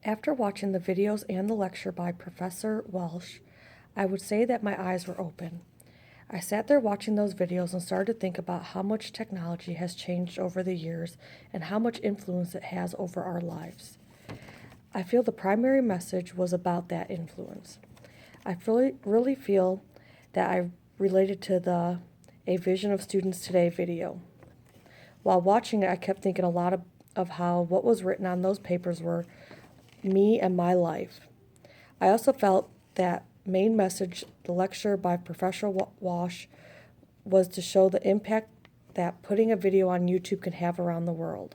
After watching the videos and the lecture by Professor Welsh, I would say that my eyes were open. I sat there watching those videos and started to think about how much technology has changed over the years and how much influence it has over our lives. I feel the primary message was about that influence. I really feel that I related to the A Vision of Students Today video. While watching it, I kept thinking a lot of how what was written on those papers were me and my life. I also felt that main message, the lecture by Professor Walsh, was to show the impact that putting a video on YouTube can have around the world.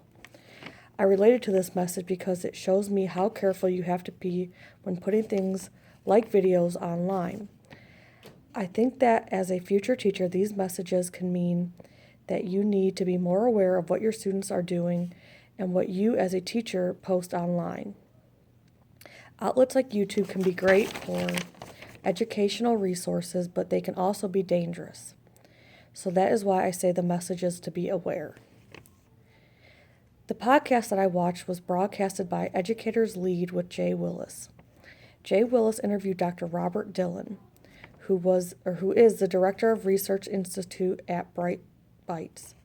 I related to this message because it shows me how careful you have to be when putting things like videos online. I think that as a future teacher, these messages can mean that you need to be more aware of what your students are doing and what you as a teacher post online. Outlets like YouTube can be great for educational resources, but they can also be dangerous. So that is why I say the message is to be aware. The podcast that I watched was broadcasted by Educators Lead with Jay Willis. Jay Willis interviewed Dr. Robert Dillon, who is the Director of Research Institute at Bright Bites.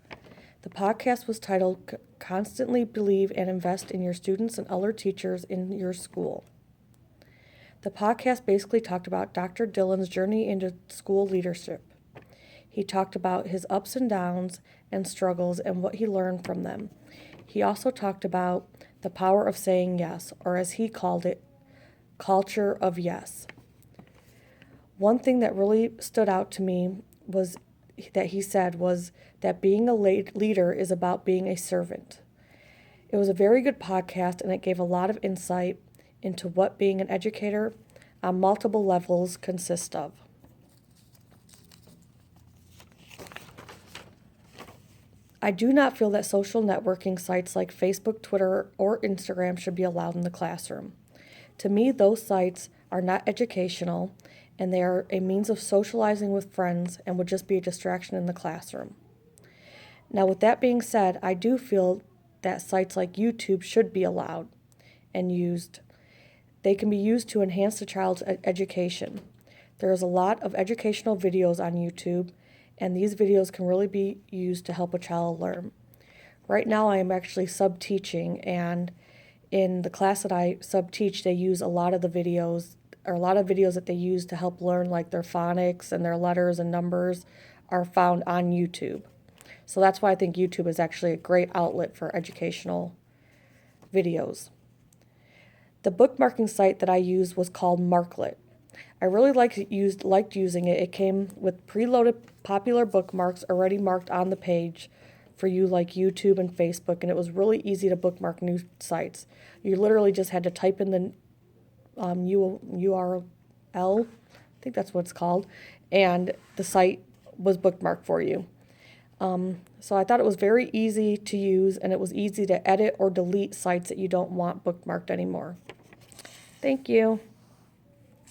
The podcast was titled Constantly Believe and Invest in Your Students and Other Teachers in Your School. The podcast basically talked about Dr. Dillon's journey into school leadership. He talked about his ups and downs and struggles and what he learned from them. He also talked about the power of saying yes, or as he called it, culture of yes. One thing that really stood out to me was that he said was that being a leader is about being a servant. It was a very good podcast, and it gave a lot of insight into what being an educator on multiple levels consists of. I do not feel that social networking sites like Facebook, Twitter, or Instagram should be allowed in the classroom. To me, those sites are not educational, and they are a means of socializing with friends and would just be a distraction in the classroom. Now, with that being said, I do feel that sites like YouTube should be allowed and used. They can be used to enhance the child's education. There is a lot of educational videos on YouTube, and these videos can really be used to help a child learn. Right now, I am actually sub-teaching, and in the class that I sub-teach, they use a lot of videos that they use to help learn, like their phonics and their letters and numbers, are found on YouTube. So that's why I think YouTube is actually a great outlet for educational videos. The bookmarking site that I used was called Marklet. I really liked using it. It came with preloaded popular bookmarks already marked on the page for you, like YouTube and Facebook, and it was really easy to bookmark new sites. You literally just had to type in the URL, I think that's what it's called, and the site was bookmarked for you. So I thought it was very easy to use, and it was easy to edit or delete sites that you don't want bookmarked anymore. Thank you.